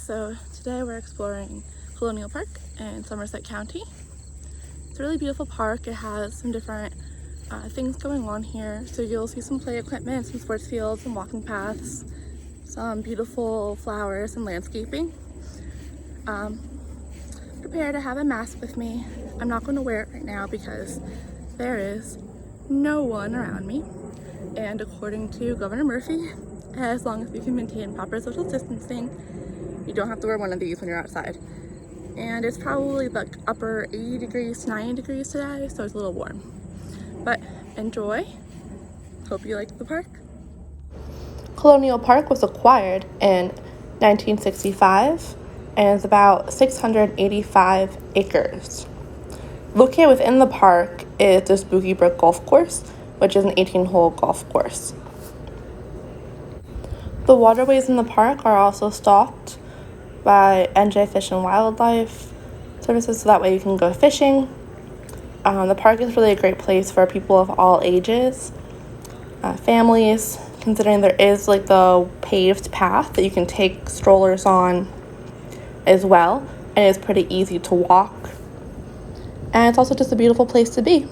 So today we're exploring Colonial Park in Somerset County. It's a really beautiful park. It has some different things going on here. So you'll see some play equipment, some sports fields, some walking paths, some beautiful flowers and landscaping. Prepare to have a mask with me. I'm not going to wear it right now because there is no one around me. And according to Governor Murphy, as long as we can maintain proper social distancing, you don't have to wear one of these when you're outside. And it's probably like upper 80 degrees to 90 degrees today, so it's a little warm. But enjoy. Hope you like the park. Colonial Park was acquired in 1965 and is about 685 acres. Located within the park is the Spooky Brook Golf Course, which is an 18-hole golf course. The waterways in the park are also stocked by NJ Fish and Wildlife Services, so that way you can go fishing. The park is really a great place for people of all ages, families, considering there is like the paved path that you can take strollers on as well, and it's pretty easy to walk. And it's also just a beautiful place to be.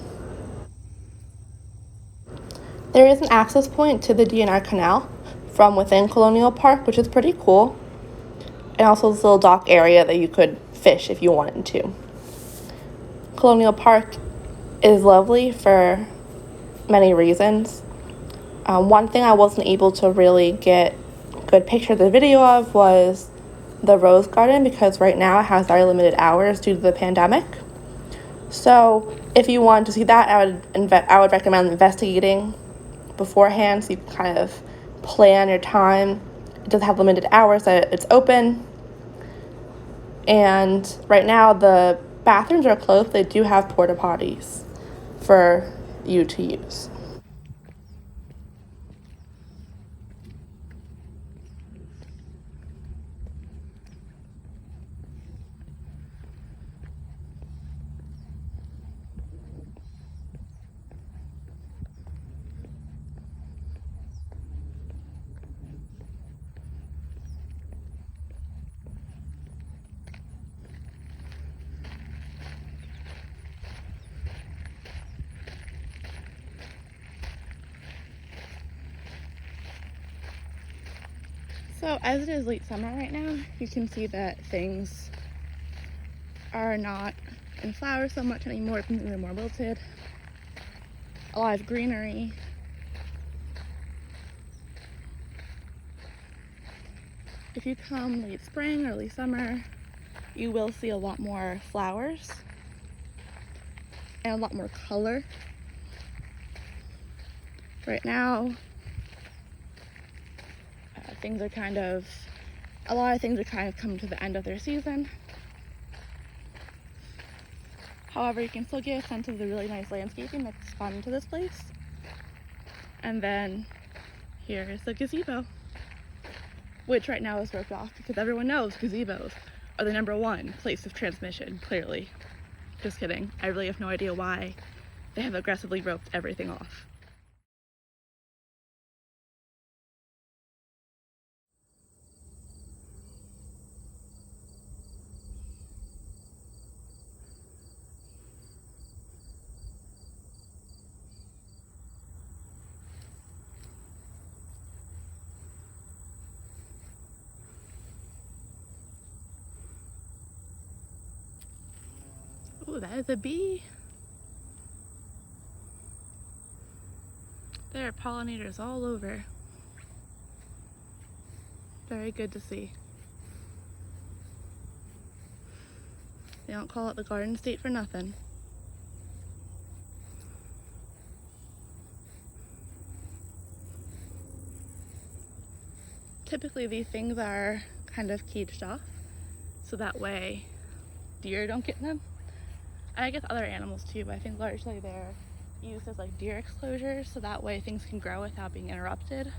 There is an access point to the DNR Canal from within Colonial Park, which is pretty cool. And also this little dock area that you could fish if you wanted to. Colonial Park is lovely for many reasons. One thing I wasn't able to really get a good picture of the video of was the rose garden, because right now it has very limited hours due to the pandemic. So if you want to see that, I would recommend investigating beforehand so you can kind of plan your time. It does have limited hours that it's open. And right now the bathrooms are closed. They do have porta potties for you to use. So as it is late summer right now, you can see that things are not in flower so much anymore. Things are more wilted. A lot of greenery. If you come late spring, early summer, you will see a lot more flowers and a lot more color. Right now, a lot of things are kind of coming to the end of their season. However, you can still get a sense of the really nice landscaping that's spun to this place. And then here is the gazebo, which right now is roped off because everyone knows gazebos are the #1 place of transmission, clearly. Just kidding. I really have no idea why they have aggressively roped everything off. Oh, that is a bee. There are pollinators all over. Very good to see. They don't call it the Garden State for nothing. Typically these things are kind of caged off, so that way deer don't get them. I guess other animals too, but I think largely they're used as like deer exclosures, so that way things can grow without being interrupted.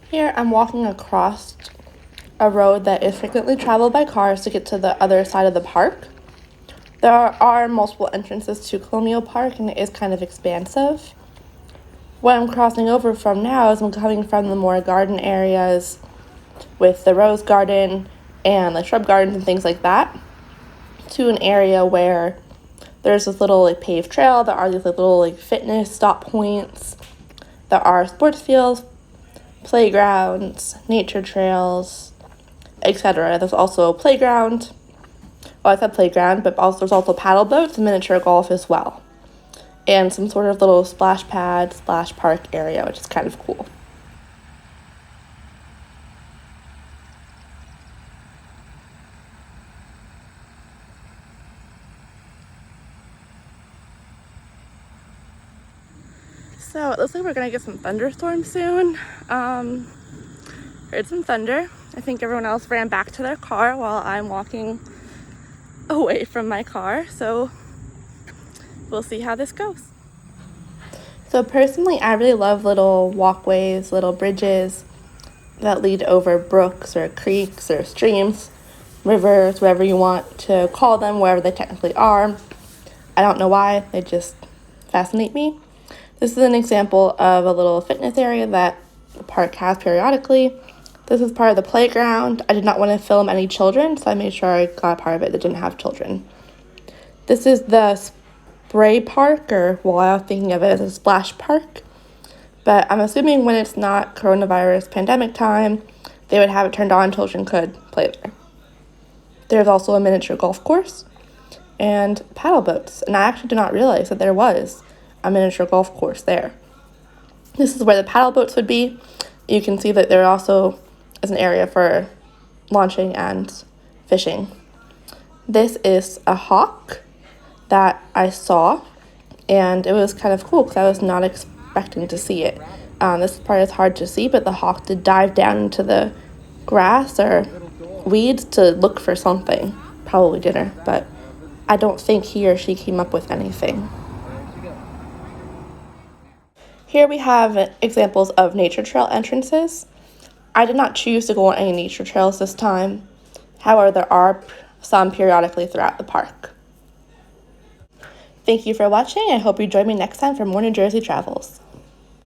Here I'm walking across a road that is frequently traveled by cars to get to the other side of the park. There are multiple entrances to Colonial Park and it is kind of expansive. What I'm crossing over from now is I'm coming from the more garden areas with the rose garden and the shrub gardens and things like that to an area where there's this little paved trail. There are these little fitness stop points. There are sports fields, playgrounds, nature trails, etc. There's also a playground. Well, I said playground, but there's also paddle boats and miniature golf as well. And some sort of little splash pad, splash park area, which is kind of cool. So it looks like we're gonna get some thunderstorms soon. Heard some thunder. I think everyone else ran back to their car while I'm walking away from my car. So we'll see how this goes. So personally, I really love little walkways, little bridges that lead over brooks or creeks or streams, rivers, whatever you want to call them, wherever they technically are. I don't know why, they just fascinate me. This is an example of a little fitness area that the park has periodically. This is part of the playground. I did not want to film any children, so I made sure I got a part of it that didn't have children. This is the spray park, or well, I was thinking of it as a splash park. But I'm assuming when it's not coronavirus pandemic time, they would have it turned on, children could play there. There's also a miniature golf course and paddle boats. And I actually did not realize that there was a miniature golf course there. This is where the paddle boats would be. You can see that there also is an area for launching and fishing. This is a hawk that I saw, and it was kind of cool because I was not expecting to see it. This part is hard to see, but the hawk did dive down into the grass or weeds to look for something, probably dinner, but I don't think he or she came up with anything. Here we have examples of nature trail entrances. I did not choose to go on any nature trails this time. However, there are some periodically throughout the park. Thank you for watching. I hope you join me next time for more New Jersey travels.